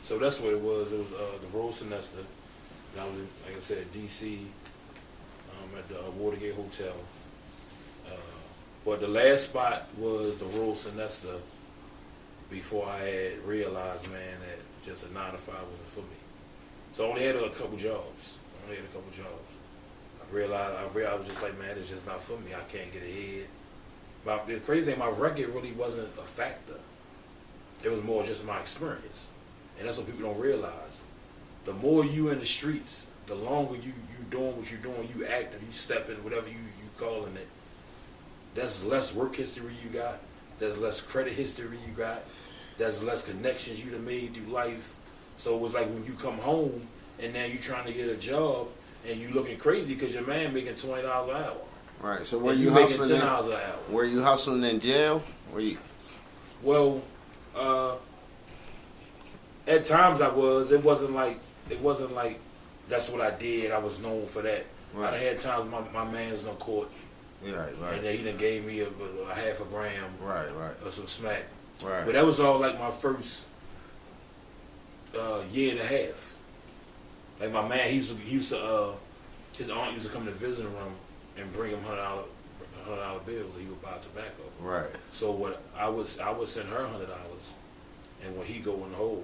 So that's what it was. It was the road semester. And I was in, like I said, D.C. At the Watergate Hotel. But the last spot was the rural semester before I had realized, man, that just a 9 to 5 wasn't for me. So I only had a couple jobs. I realized I was just like, man, it's just not for me. I can't get ahead. But the crazy thing, my record really wasn't a factor. It was more just my experience. And that's what people don't realize. The more you in the streets, the longer you doing what you're doing, you active, you stepping, whatever you calling it, that's less work history you got, there's less credit history you got, there's less connections you done made through life. So it was like when you come home and now you trying to get a job and you looking crazy because your man making $20 an hour. Right. So were and you making hustling $10 an hour? Were you hustling in jail? Were you? Well, at times I was. It wasn't like that's what I did. I was known for that. Right. I had times my man's done caught. Right. And then he done gave me a half a gram. Right. Or some smack. Right. But that was all like my first year and a half. Like my man, he used to his aunt used to come to the visiting room and bring him $100 bills. And he would buy tobacco. Right. So what I would send her $100, and when he go in the hole,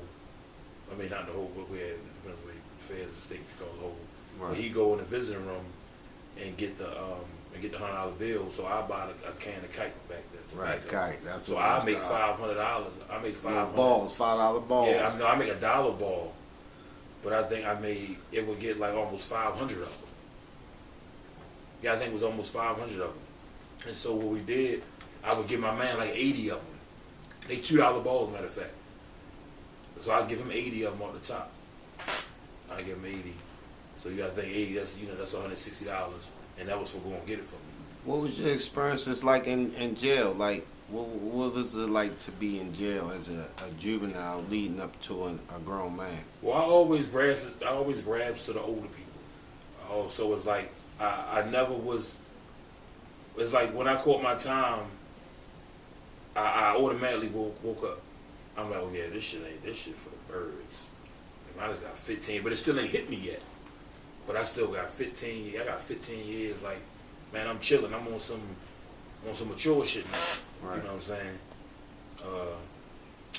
I mean not the hole, but we had depends where feds the state you call the hole. Right. When he go in the visiting room and get the $100 bill, so I buy a can of kite back then. Right, kite. That's so what I make $500. I make $500 balls, $5 balls. Yeah, I make $1 ball, but I think it would get like almost 500 of them. Yeah, I think it was almost 500 of them. And so what we did, I would give my man like 80 of them. They $2 balls, matter of fact. So I give him 80 of them off the top. I give him 80. So you gotta think 80. That's $160, and that was for going to get it from me. What was your experiences like in jail? Like, what was it like to be in jail as a juvenile leading up to a grown man? Well, I always grabs to the older people. So it's like I never was. It's like when I caught my time, I automatically woke up. I'm like, oh yeah, this shit for the birds. I just got 15, but it still ain't hit me yet. But I still got 15. I got 15 years. Like, man, I'm chilling. I'm on some mature shit now. Right. You know what I'm saying?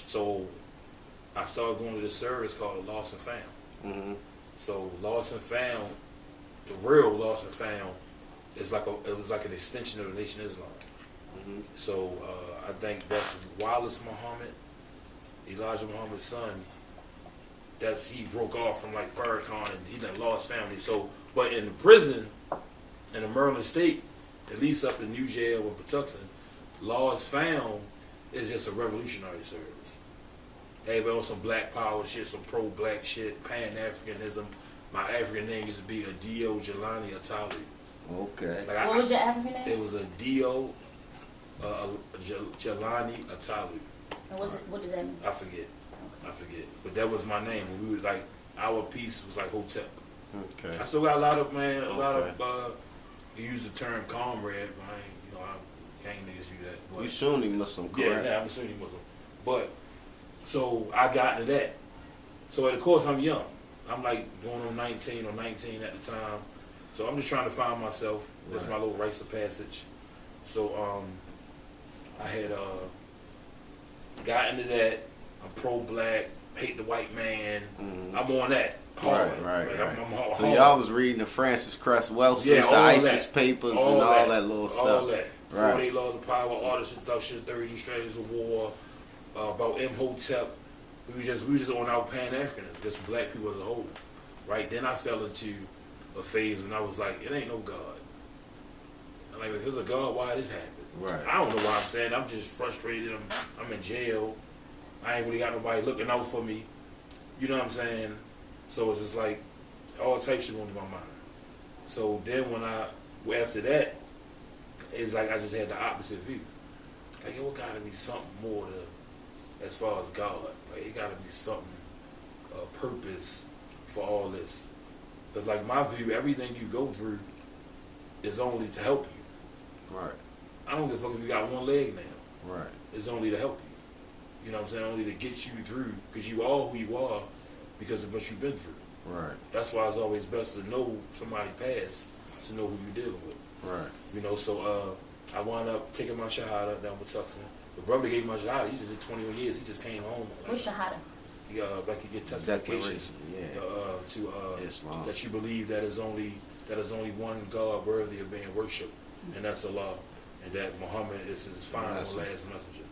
So I started going to this service called Lost and Found. Mm-hmm. So Lost and Found, the real Lost and Found, it was like an extension of the Nation of Islam. Mm-hmm. So I think that's Wallace Muhammad, Elijah Muhammad's son. He broke off from like Farrakhan and he done lost family. So, but in the prison, in the Maryland state, at least up in New Jail or Patuxent, Lost Found is just a revolutionary service. Everybody on some black power shit, some pro-black shit, Pan-Africanism. My African name used to be Adio Jelani Atali. Okay. Like what was your African name? It was Adio Jelani Atali. And what does that mean? I forget. But that was my name. We was like, our piece was like Hotel. Okay. I still got a lot of you use the term comrade, but I can't niggas use that. But, you Sunni Muslim, correct? Yeah, I'm a Sunni Muslim. But, so I got into that. So of course I'm young. I'm like going on 19 or 19 at the time. So I'm just trying to find myself. That's my little rites of passage. So I had got into that. I'm pro-black, hate the white man. Mm-hmm. I'm on that. Hard. Right. I'm hard. So y'all was reading the Francis Cress Welson's, the ISIS papers, all that little stuff. All that. Right. 48 Laws of Power, Artist Seduction, 32 Strategies of War, about Imhotep. We was just on our Pan-Africanism, just black people as a whole. Right? Then I fell into a phase when I was like, it ain't no God. I'm like, if there's a God, why this happened? Right. I don't know why I'm saying. I'm just frustrated. I'm in jail. I ain't really got nobody looking out for me. You know what I'm saying? So it's just like all types of shit going through my mind. So then after that, it's like I just had the opposite view. Like, it gotta be something more as far as God. Like, it gotta be something, purpose for all this. Because like my view, everything you go through is only to help you. Right. I don't give a fuck if you got one leg now. Right. It's only to help you. You You know what I'm saying? Only to get you through, because you are who you are because of what you've been through. Right. That's why it's always best to know somebody past to know who you're dealing with. Right. You know, so I wound up taking my shahada down with Tucson. The brother gave my shahada. He just did 21 years. He just came home. What's shahada? He, like you get testification Yeah. Islam. that you believe that is only one God worthy of being worshipped, and that's Allah, and that Muhammad is his final and last messenger.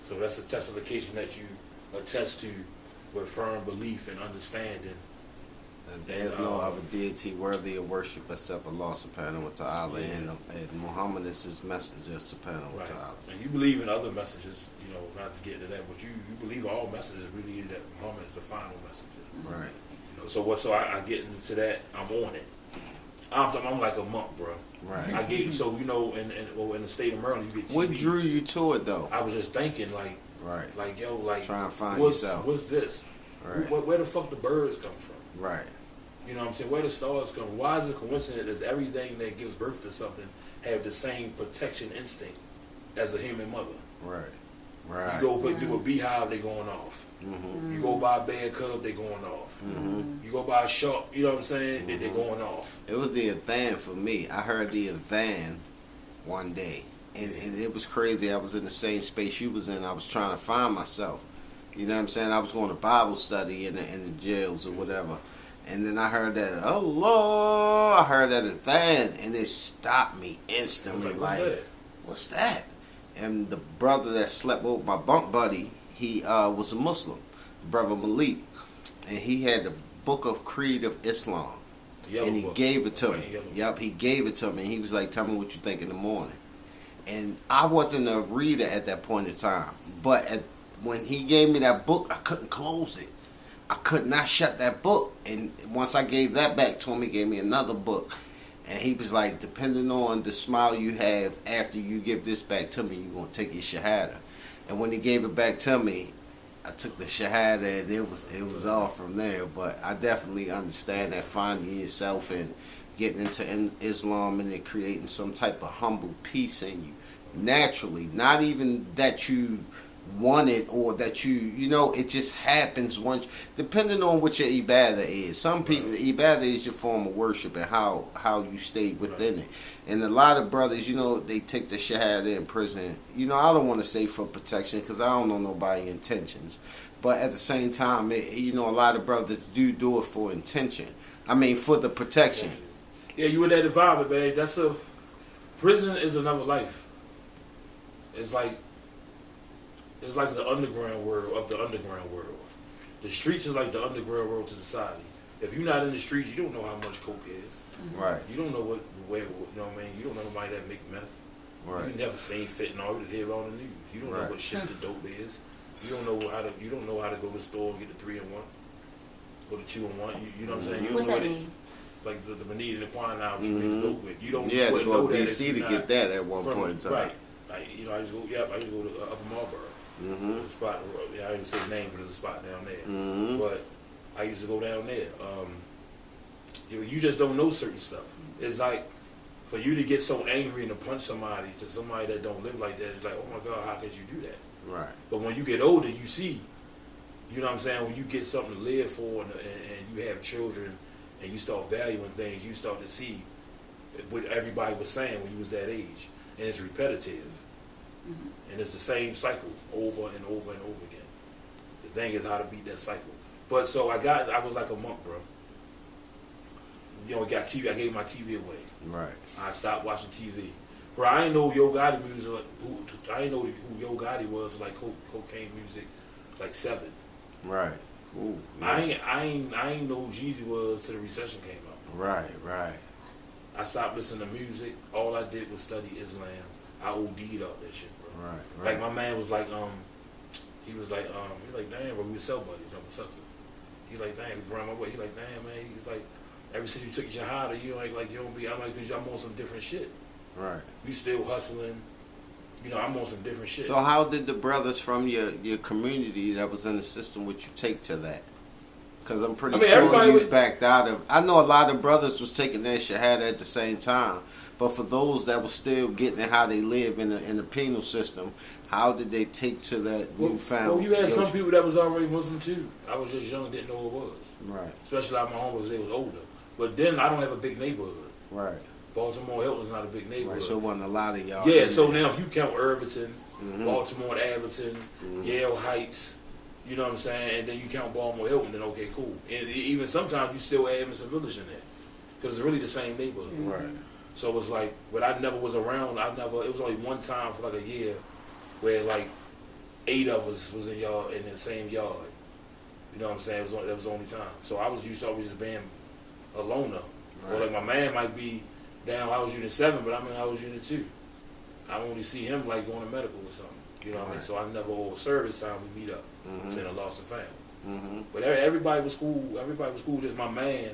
So that's a testification that you attest to with firm belief and understanding. There's no other deity worthy of worship except Allah subhanahu wa ta'ala, and Muhammad is his messenger subhanahu wa ta'ala. And you believe in other messages, you know, not to get into that, but you believe all messages really that Muhammad is the final messenger. Right. You know, so I get into that, I'm on it. I'm like a monk, bro. Right. I get so you know, in the state of Maryland, you get TVs. What drew you to it though? I was just thinking right. like yo, like trying to find what's, yourself. What's this? Right. Where the fuck the birds come from? Right. You know what I'm saying? Where the stars come from? Why is it coincident that everything that gives birth to something have the same protection instinct as a human mother? Right. Right. You go do a beehive, they going off. Mm-hmm. You go buy a bear cub, they going off. Mm-hmm. You go buy a shark, you know what I'm saying? Mm-hmm. They going off. It was the adhan for me. I heard the adhan one day, and it was crazy. I was in the same space you was in. I was trying to find myself. You know what I'm saying? I was going to Bible study in the jails or whatever. And then I heard that, Allah, I heard that adhan, and it stopped me instantly. Like, what's that? And the brother that slept with my bunk buddy, he was a Muslim, Brother Malik, and he had the Book of Creed of Islam, and he gave it to me. Yep, he gave it to me. And he was like, "Tell me what you think in the morning." And I wasn't a reader at that point in time, but when he gave me that book, I couldn't close it. I could not shut that book. And once I gave that back to him, he gave me another book. And he was like, depending on the smile you have after you give this back to me, you're going to take your shahada. And when he gave it back to me, I took the shahada, and it was all from there. But I definitely understand that finding yourself and getting into Islam and then creating some type of humble peace in you. Naturally, not even that you want it or that you know, it just happens once, depending on what your ibadah is. Some people, ibadah is your form of worship and how you stay within it. And a lot of brothers, you know, they take the shahada in prison. You know, I don't want to say for protection because I don't know nobody's intentions. But at the same time, you know, a lot of brothers do it for intention. I mean, for the protection. Yeah, you in that environment, man. Prison is another life. It's like the underground world of the underground world. The streets is like the underground world to society. If you're not in the streets, you don't know how much coke is. Right. You don't know where you know what I mean? You don't know nobody that make meth. Right. You never seen fentanyl. You just hear it on the news. You don't know what shit the dope is. You don't know how to go to the store and get the 3-in-1 or the 2-in-1. You know what I'm saying? You What's know that mean? Like the manita and the quinine, which you mix dope with. You don't. Yeah, you to go know to that DC to get that at one point in time. Right. Like, you know, I used to go to Upper Marlboro. There's a spot. I don't even say the name, but there's a spot down there. But I used to go down there. You just don't know certain stuff. It's like for you to get so angry and to punch somebody that don't live like that. It's like, oh my God, how could you do that? Right. But when you get older, you see. You know what I'm saying? When you get something to live for and you have children and you start valuing things, you start to see what everybody was saying when you was that age, and it's repetitive. And it's the same cycle over and over and over again. The thing is how to beat that cycle. But so I was like a monk, bro. You know, I got TV. I gave my TV away. Right. I stopped watching TV. Bro, I didn't know Yo Gotti music. I didn't know who Yo Gotti was like cocaine music, like 7. Right. Ooh, I ain't know who Jeezy was till the recession came out. Right. Right. I stopped listening to music. All I did was study Islam. I OD'd out that shit, bro. Right. Like my man was like, he was like, damn, bro, we were cell buddies, I'm Tucson. He like, damn, we ran my way. He like, damn, man. He's like, ever since you took your shahada, you ain't like you don't be. I'm like, cause I'm on some different shit. Right. We still hustling. You know, I'm on some different shit. So how did the brothers from your community that was in the system would you take to that? Because I'm pretty sure you backed out of. I know a lot of brothers was taking their shahada at the same time. But for those that were still getting how they live in the penal system, How did they take to that newfound? Well, you had some people that was already Muslim too. I was just young and didn't know who it was. Right. Especially like my homies, they was older. But then I don't have a big neighborhood. Right. Baltimore Hilton's not a big neighborhood. Right. So it wasn't a lot of y'all. Yeah. So now if you count Irvington, Mm-hmm. Baltimore and Abington, Yale Heights, you know what I'm saying, and then you count Baltimore Hilton, then okay, cool. And even sometimes you still add Emerson Village in there because it's really the same neighborhood. Right. So it was like, but I never was around. It was only one time for like a year where like 8 of us was in the same yard. You know what I'm saying? That was the only time. So I was used to always just being a loner. Right. Or like my man might be down. I was unit 7, but I was unit 2. I only see him like going to medical or something. You know what I mean? So I never, over service time, we meet up. Saying I lost a family. But everybody was cool. Everybody was cool. Just my man,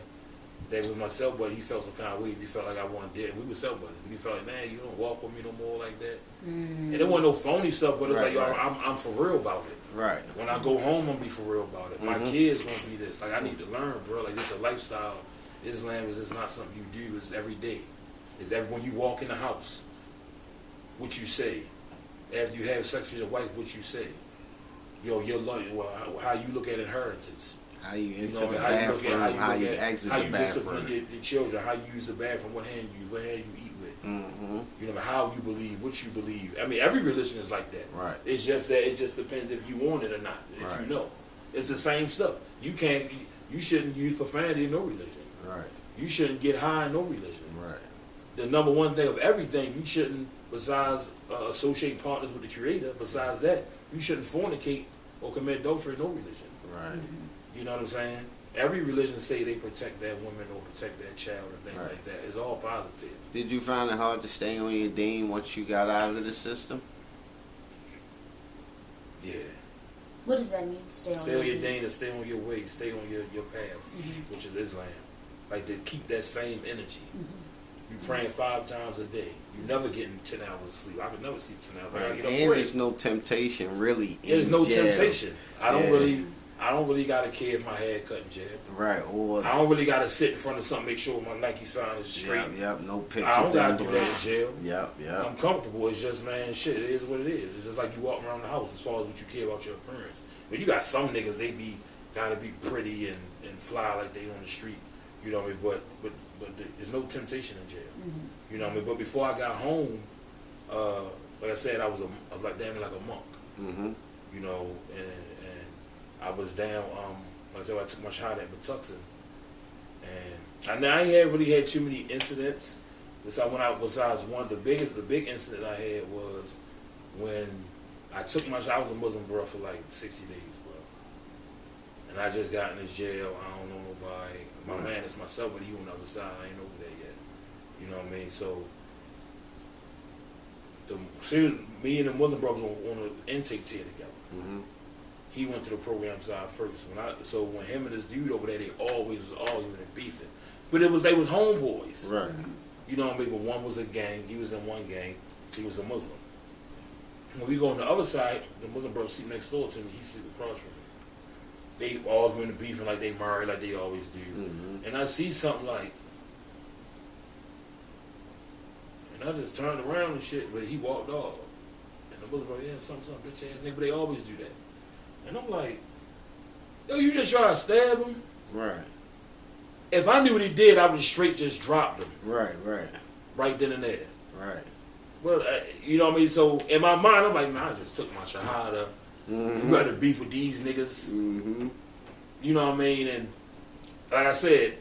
that was my cell buddy. He felt some kind of ways. He felt like I wasn't dead. We were cell buddies. He felt like, man, you don't walk with me no more like that. And there wasn't no phony stuff, but it was like, yo, I'm for real about it. Right. When I go home, I'm gonna be for real about it. My kids gonna be this. Like I need to learn, bro. Like this is a lifestyle. Islam is just not something you do. It's every day. It's when you walk in the house, what you say. After you have sex with your wife, what you say. Yo, how you look at inheritance. How you enter the bathroom, how you exit the bathroom. How you discipline your children, how you use the bathroom, what hand you eat with. You know, how you believe, what you believe. I mean, every religion is like that. Right. It's just that it just depends if you want it or not, if you know. It's the same stuff. You shouldn't use profanity in no religion. Right. You shouldn't get high in no religion. Right. The number one thing of everything, you shouldn't, besides associating partners with the Creator, besides that, you shouldn't fornicate or commit adultery in no religion. Right. You know what I'm saying? Every religion say they protect their woman or protect their child and things like that. It's all positive. Did you find it hard to stay on your Deen once you got out of the system? Yeah. What does that mean? Stay on your Deen and stay on your way. Stay on your path, which is Islam. Like to keep that same energy. You praying 5 times a day. You never getting 10 hours of sleep. I could never sleep 10 hours. Right. And there's no temptation really. There's no temptation. I don't really gotta care if my hair cut in jail. Right. Or I don't really gotta sit in front of something, make sure my Nike sign is straight. Yep. No pictures. I don't gotta do that in jail. Yep. I'm comfortable. It's just, man, shit. It is what it is. It's just like you walk around the house as far as what you care about your appearance. But you got some niggas, they gotta be pretty and fly like they on the street. You know what I mean? But there's no temptation in jail. You know what I mean? But before I got home, like I said, I was like damn like a monk. You know, and I was down. Like I said, I took my shot at Patuxent, and I ain't really had too many incidents. Besides one, the big incident I had was when I took my shot. I was a Muslim, bro, for like 60 days, bro. And I just got in this jail. I don't know nobody. My man is myself, but he on the other side. I ain't over there yet. You know what I mean? So, me and the Muslim brothers on an intake tier together. He went to the program side first. When him and this dude over there, they always was arguing and beefing. But they was homeboys. Right. You know what I mean? But one was a gang. He was in one gang. He was a Muslim. When we go on the other side, the Muslim brother sit next door to me. He sit across from me. They arguing and beefing like they married, like they always do. And I see something like, and I just turned around and shit, but he walked off. And the Muslim brother, yeah, some bitch ass nigga, but they always do that. And I'm like, yo, you just try to stab him? Right. If I knew what he did, I would straight just dropped him. Right. Right then and there. Right. Well, you know what I mean? So in my mind, I'm like, man, I just took my shahada. You got to beef with these niggas. You know what I mean? And like I said,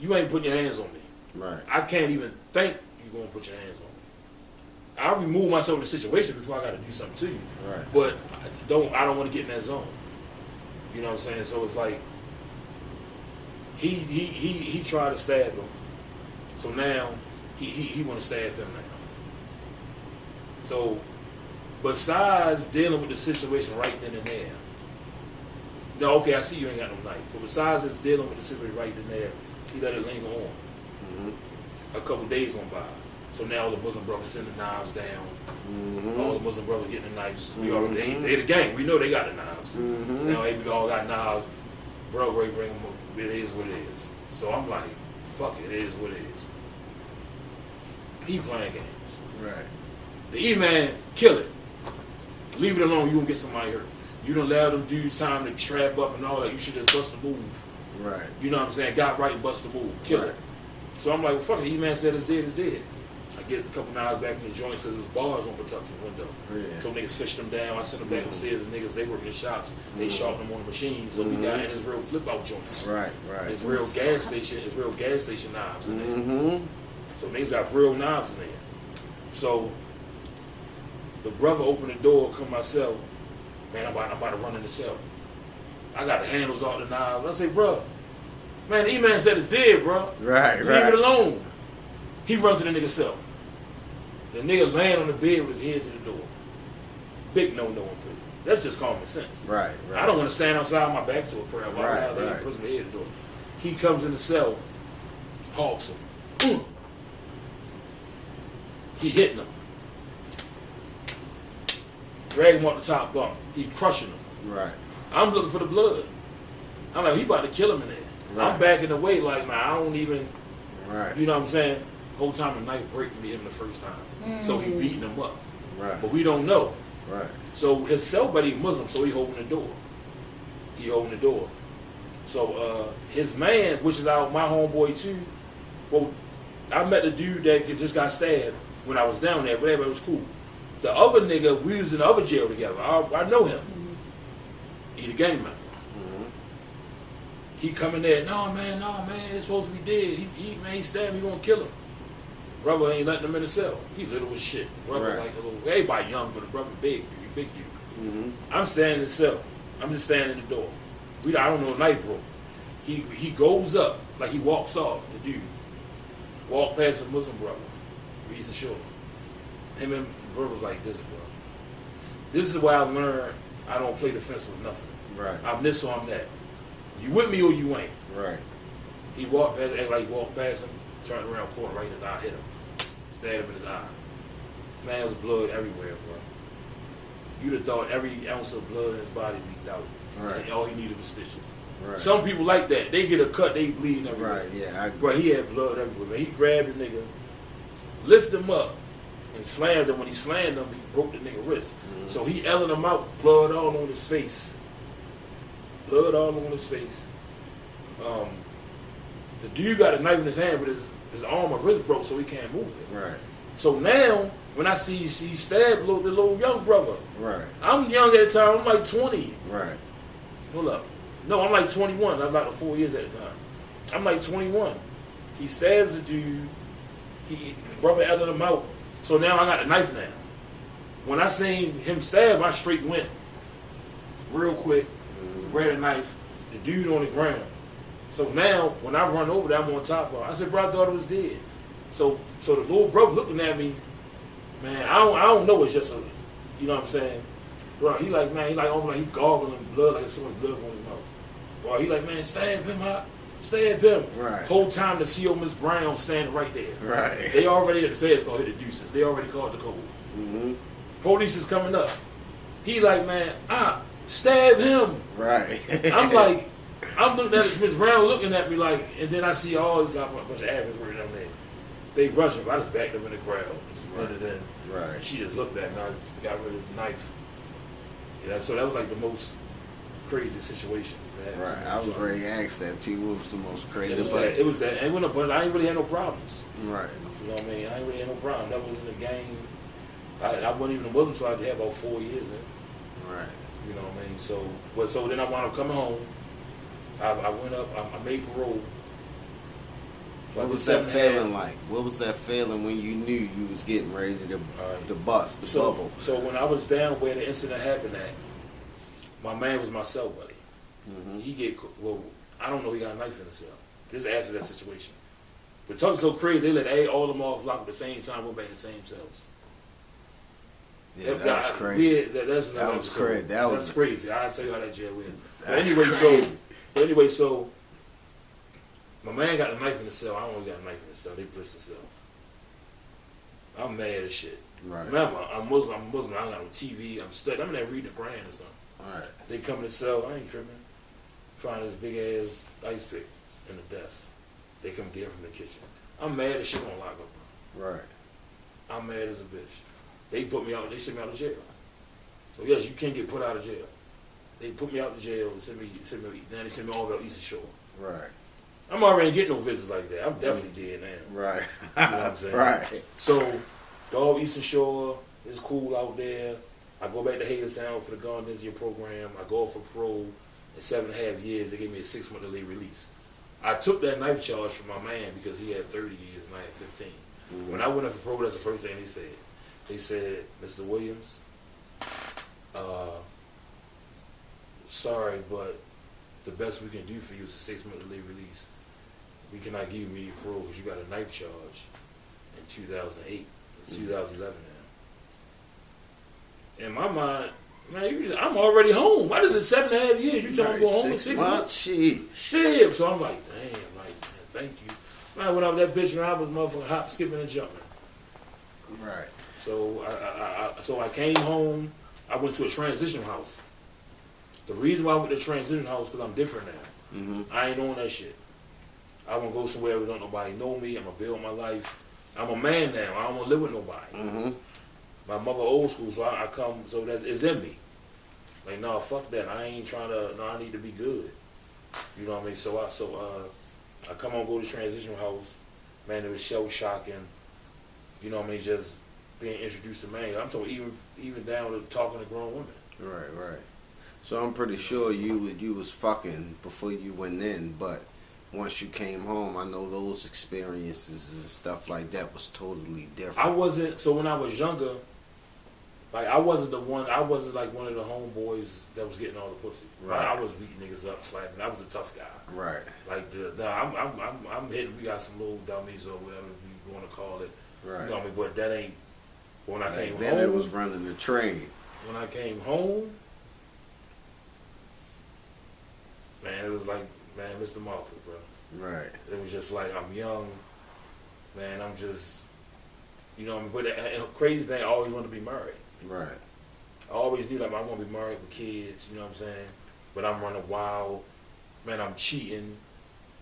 you ain't putting your hands on me. Right. I can't even think you're going to put your hands on me. I remove myself from the situation before I got to do something to you. Right. But I don't want to get in that zone. You know what I'm saying? So it's like he tried to stab him. So now he want to stab him now. So besides dealing with the situation right then and there, no, okay, I see you ain't got no knife. But besides just dealing with the situation right then and there, he let it linger on. A couple days went by. So now all the Muslim brothers sending knives down. All the Muslim brothers getting the knives. We already they the gang. We know they got the knives. Now we all got knives. Bro, bring them up. It is what it is. So I'm like, fuck it. It is what it is. He playing games. Right. The E-man, kill it. Leave it alone, you gonna get somebody hurt. You done allow them dudes time to trap up and all that. You should just bust the move. Right. You know what I'm saying? Got right and bust the move. Kill it. So I'm like, well, fuck it. E-Man said it's dead, it's dead. I get a couple knives back in the joints because there's bars on Patuxent's window. Yeah. So niggas fished them down. I sent them back upstairs and niggas, they work in the shops. They sharpen them on the machines. So we got in his real flip out joints. Right. It's real gas station knives in there. Mm-hmm. So niggas got real knives in there. So the brother opened the door, come myself. Man, I'm about to run in the cell. I got the handles off the knives. I say, bro, man, the E-Man said it's dead, bro. Right. Leave it alone. He runs to the nigga's cell. The nigga laying on the bed with his head to the door. Big no-no in prison. That's just common sense. Right. I don't want to stand outside my back to a prayer. Why would I lay in prison with his head to the door? He comes in the cell, hawks him. He hitting him. Drag him off the top bunk. He's crushing him. Right. I'm looking for the blood. I'm like, he about to kill him in there. Right. I'm backing away like, man, I don't even, Right. you know what I'm saying? Whole time the knife breaking me him the first time. So he beating him up. Right. But we don't know. Right. So his cell buddy Muslim, so he holding the door. He holding the door. So his man, which is my homeboy too, well, I met the dude that just got stabbed when I was down there, but everybody was cool. The other nigga, we was in the other jail together. I know him. He the gang member. He coming there, no man, it's supposed to be dead. He stabbed me, gonna kill him. Brother ain't letting him in the cell. He little as shit. Brother like a little, everybody young, but the brother big dude. I'm standing in the cell. I'm just standing in the door. I don't know, the knife broke. He goes up, like he walks off, the dude. Walk past a Muslim brother. He's a short. Him and the brother was like this, bro. This is why I learned I don't play defense with nothing. Right. I'm this or I'm that. You with me or you ain't. Right. He walked past, act like he walked past him, turned around, caught right in his eye, hit him. Stabbed him in his eye. Man, there was blood everywhere, bro. You'd have thought every ounce of blood in his body leaked out. Right. And all he needed was stitches. Right. Some people like that. They get a cut, they bleeding everywhere. Right, yeah. But he had blood everywhere. Man, he grabbed the nigga, lifted him up, and slammed him. When he slammed him, he broke the nigga wrist. So he elling him out, blood all on his face. Blood all on his face. The dude got a knife in his hand, but his arm or wrist broke, so he can't move it. Right. So now, when I see he stabbed the little young brother, Right. I'm young at the time. I'm like 20. Right. Hold up. No, I'm like 21. I'm like 4 years at the time. I'm like 21. He stabs the dude. Brother elling him out. So now I got a knife now. When I seen him stab, I straight went real quick, grabbed a knife, the dude on the ground. So now, when I run over there, I'm on top of him. I said, bro, I thought it was dead. So the little brother looking at me, man, I don't know, it's just a, you know what I'm saying? Bro, he like, man, almost like he gargling blood, like so much blood on his mouth. Bro, he like, man, stab him out. Stab him. Right. Whole time the CO Miss Brown standing right there. Right. They already at the feds gonna hit the deuces. They already called the code. Police is coming up. He like, man, stab him. Right. I'm looking at Miss Brown looking at me like, and then I see all these like, a bunch of Africans working down there. They rush him. I just backed them in the crowd. Just run it in. Right. And she just looked at me. I got rid of the knife. Yeah, so that was like the most crazy situation. Man. Right. I was ready to ask that too. What was the most crazy? It was that. And but I ain't really had no problems. Right. You know what I mean? I ain't really had no problem. That was in the game. I wasn't even a Muslim, so I had about 4 years in. Right. You know what I mean? So then I wound up coming home. I went up. I made parole. So What was that feeling like? What was that feeling when you knew you was getting ready to bust the bubble? So when I was down where the incident happened at, my man was my cell buddy. I don't know, he got a knife in the cell. This is after that situation. But talking so crazy, they let all them off lock at the same time, went back to the same cells. Yeah, that was crazy. Yeah, that was crazy. That's crazy. I'll tell you how that jail went. But anyway, so my man got a knife in the cell. I don't know he got a knife in the cell. They blitzed the cell. I'm mad as shit. Right. Remember, I'm Muslim. I don't got no TV. I'm studying. I'm in there reading the Quran or something. Right. They come in the cell. I ain't tripping. Find this big ass ice pick in the desk. They come get it from the kitchen. I'm mad as shit on lock up. Right. I'm mad as a bitch. They put me out. They sent me out of jail. So yes, you can't get put out of jail. They put me out of jail and then they sent me all the way to Eastern Shore. Right. I'm already getting no visits like that. I'm definitely dead now. Right. You know what I'm saying? Right. So, dog, Eastern Shore, it's cool out there. I go back to Hagerstown for the Gone this year program. I go off for parole in 7.5 years. They gave me a 6-month delay release. I took that knife charge from my man because he had 30 years and I had 15. Mm-hmm. When I went up for parole, that's the first thing they said. They said, Mr. Williams, sorry, but the best we can do for you is a 6-month delay release. We cannot give you immediate parole because you got a knife charge in 2008. It's 2011 now. In my mind, man, I'm already home. Why is it 7.5 years? You trying to go home in 6 months? Shit. So I'm like, damn, like, man, thank you. Man, I went out with that bitch and I was motherfucking hop, skipping, and jumping. Right. So I came home. I went to a transition house. The reason why I went to a transition house because I'm different now. Mm-hmm. I ain't on that shit. I want to go somewhere where don't nobody know me. I'm going to build my life. I'm a man now. I don't want to live with nobody. Mm-hmm. My mother old school, so I come, so it's in me. Like, no, fuck that. I ain't trying to, no, I need to be good. You know what I mean? So I come home, go to transition house. Man, it was shell shocking. You know what I mean? Just being introduced to man. I'm talking even down to talking to grown women. Right. So I'm pretty sure you was fucking before you went in, but once you came home, I know those experiences and stuff like that was totally different. I wasn't, so when I was younger, like I wasn't like one of the homeboys that was getting all the pussy. Right. Like, I was beating niggas up, slapping. I was a tough guy. Right. Like I'm hitting. We got some little dummies or whatever you want to call it. Right. You know what I mean? But that ain't when I came home. Then it was running the train. When I came home, man, it was like, man, Mr. Martha, bro. Right. It was just like, I'm young, man, I'm just, you know what I mean? But the crazy thing, I always wanted to be married. Right. I always knew, like, I want to be married with kids, you know what I'm saying? But I'm running wild, man, I'm cheating,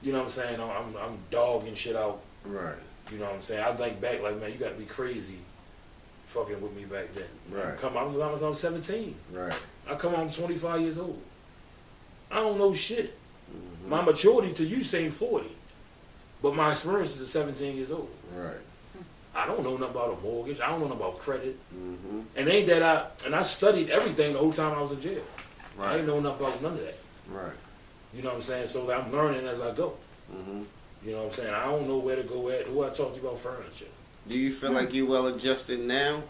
you know what I'm saying? I'm dogging shit out. Right. You know what I'm saying? I think back, like, man, you got to be crazy fucking with me back then. Right. I was 17. Right. I come home 25 years old. I don't know shit. Mm-hmm. My maturity to you saying 40. But my experience is at 17 years old. Right. I don't know nothing about a mortgage. I don't know nothing about credit. Mm-hmm. And ain't that I studied everything the whole time I was in jail. Right. I ain't know nothing about none of that. Right. You know what I'm saying? So I'm learning as I go. Mm-hmm. You know what I'm saying? I don't know where to go at. Who I talk to you about furniture. Do you feel like you well adjusted now?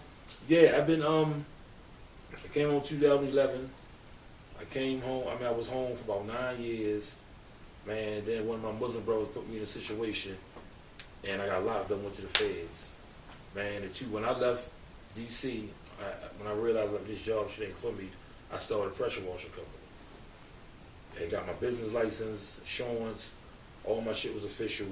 Yeah, I've been I came home 2011. I came home, I was home for about 9 years. Man, then one of my Muslim brothers put me in a situation and I got locked up, went to the feds. Man, when I left DC, when I realized like, this job shit ain't for me, I started a pressure washing company. I got my business license, insurance, all my shit was official.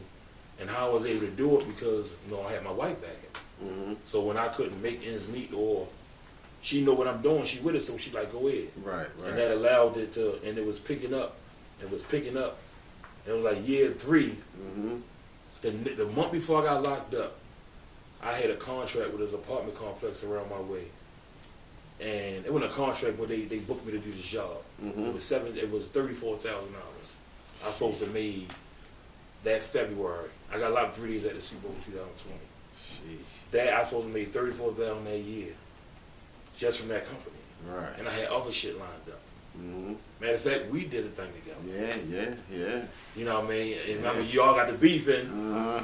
And how I was able to do it because, you know, I had my wife back in. Mm-hmm. So when I couldn't make ends meet or she know what I'm doing, she with it, so she like, go ahead. Right. And that allowed it to, and it was picking up. It was like year 3. Mm-hmm. The month before I got locked up, I had a contract with this apartment complex around my way. And it wasn't a contract where they booked me to do this job. Mm-hmm. It was $34,000. I was supposed to made that February. I got locked 3 days at the Super Bowl 2020. Sheesh. That I was supposed to make $34,000 that year, just from that company. Right. And I had other shit lined up. Mm-hmm. Matter of fact, we did a thing together. Yeah. You know what I mean? And I mean, you all got the beef and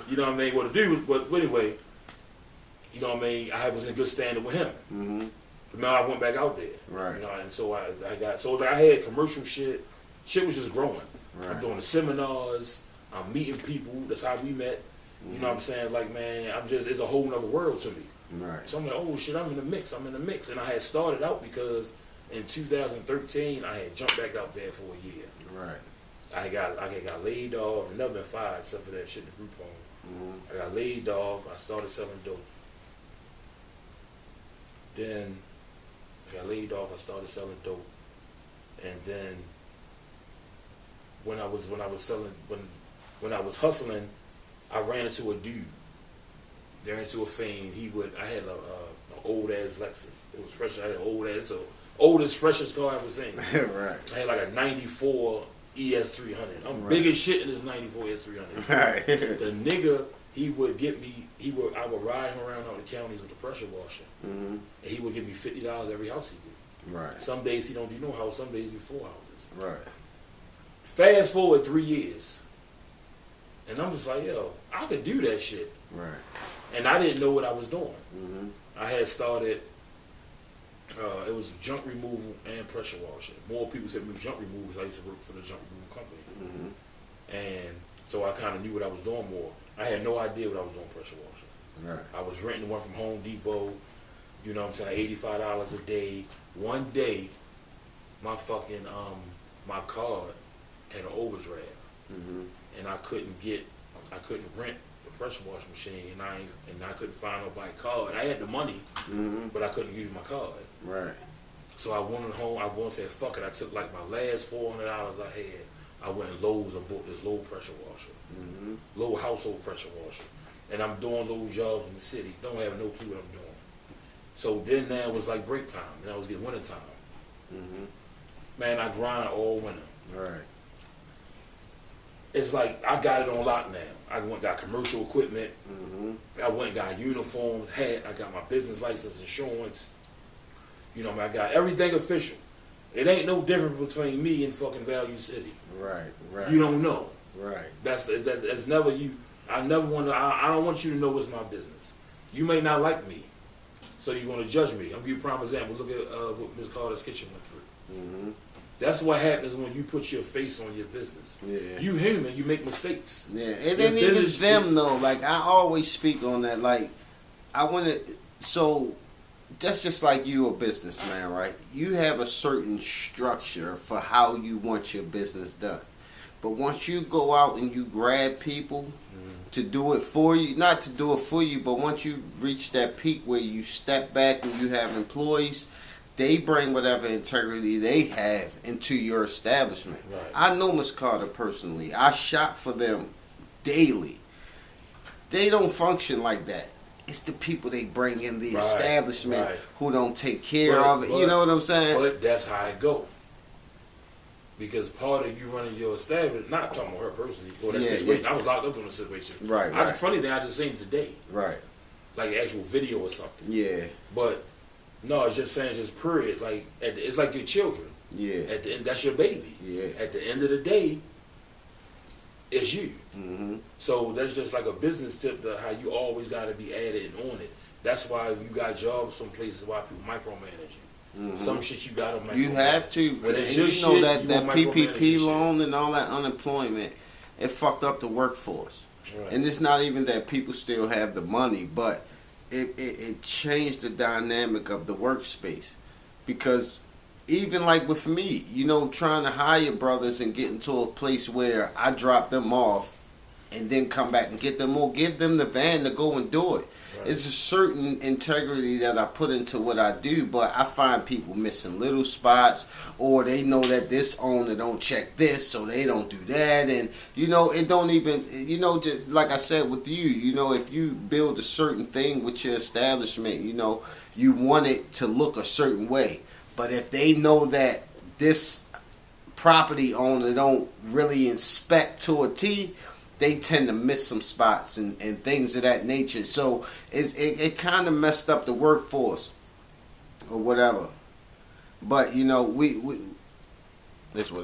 you know what I mean, what to do. But anyway, you know what I mean? I was in good standing with him. Mm-hmm. But now I went back out there. Right. You know, and so I had commercial shit. Shit was just growing. Right. I'm doing the seminars. I'm meeting people. That's how we met. Mm-hmm. You know what I'm saying? Like, man, it's a whole nother world to me. Right. So I'm like, oh shit, I'm in the mix. And I had started out because in 2013 I had jumped back out there for a year. Right. I got laid off and never been fired except for that shit in the group home. Mm-hmm. I got laid off. I started selling dope. Then I got laid off. I started selling dope. And then when I was hustling, I ran into a dude. They're into a fiend. I had an old ass Lexus. It was fresh. I had an old ass. So oldest, freshest car I ever seen. Right. I had like a 94 ES300. I'm Right. big as shit in this 94 ES300. Right. The nigga, I would ride him around all the counties with the pressure washer. Mm-hmm. And he would give me $50 every house he did. Right. Some days he don't do no house, some days he do 4 houses. Right. Fast forward 3 years. And I'm just like, yo, I could do that shit. Right. And I didn't know what I was doing. Mm-hmm. I had started, it was junk removal and pressure washing. More people said me junk removal because I used to work for the junk removal company. Mm-hmm. And so I kind of knew what I was doing more. I had no idea what I was doing pressure washing. Right. I was renting one from Home Depot, you know what I'm saying, $85 a day. One day, my fucking, my card had an overdraft. Mm-hmm. And I couldn't rent the pressure washing machine, and I couldn't find nobody card. I had the money, Mm-hmm. but I couldn't use my card. Right. So I went home. I once said, "Fuck it." I took like my last $400 I had. I went in Lowe's and bought this low pressure washer, Mm-hmm. low household pressure washer, and I'm doing those jobs in the city. Don't have no clue what I'm doing. So then now it was like break time, and I was getting winter time. Mm-hmm. Man, I grind all winter. Right. It's like I got it on lock now. I went and got commercial equipment. Mm-hmm. I went and got uniforms, hat. I got my business license, insurance. You know, I got everything official. It ain't no difference between me and fucking Value City. Right. Right. You don't know. Right. That's never you. I never want to. I don't want you to know it's my business. You may not like me, so you're going to judge me. I'm gonna give you a prime example. Look at what Ms. Carter's kitchen went through. Mm-hmm. That's what happens when you put your face on your business. Yeah. You human. You make mistakes. Yeah. It Your ain't even business- them though. Like I always speak on that. Like I want to. So that's just like you a businessman, right? You have a certain structure for how you want your business done. But once you go out and you grab people to do it for you, not to do it for you, but once you reach that peak where you step back and you have employees, they bring whatever integrity they have into your establishment. Right. I know Miss Carter personally. I shop for them daily. They don't function like that. It's the people they bring in the Right, establishment right. who don't take care of it. You know what I'm saying? But that's how it go. Because part of you running your establishment, not talking about her personally, or that Yeah, situation. yeah. I was locked up in a situation. Right, right. Funny thing, I just seen it today, Right. like actual video or something. Yeah. But no, it's just saying, just period. Like it's like your children. Yeah. At the end, that's your baby. Yeah. At the end of the day, it's you. Mm-hmm. So that's just like a business tip to how you always got to be added and on it. That's why you got jobs some places why people micromanage you. Mm-hmm. Some shit you got to micromanage. You have to. When And it's you your know shit, that, you that gonna micromanage PPP your shit. loan and all that unemployment, it fucked up the workforce. Right. And it's not even that people still have the money, but it changed the dynamic of the workspace. Because even like with me, you know, trying to hire brothers and get into a place where I drop them off and then come back and get them or give them the van to go and do it. Right. It's a certain integrity that I put into what I do, but I find people missing little spots, or they know that this owner don't check this, so they don't do that, and you know, it don't even, you know, just like I said with you, you know, if you build a certain thing with your establishment, you know, you want it to look a certain way, but if they know that this property owner don't really inspect to a T, they tend to miss some spots and things of that nature. So it kind of messed up the workforce or whatever. But, you know, we it's whatever.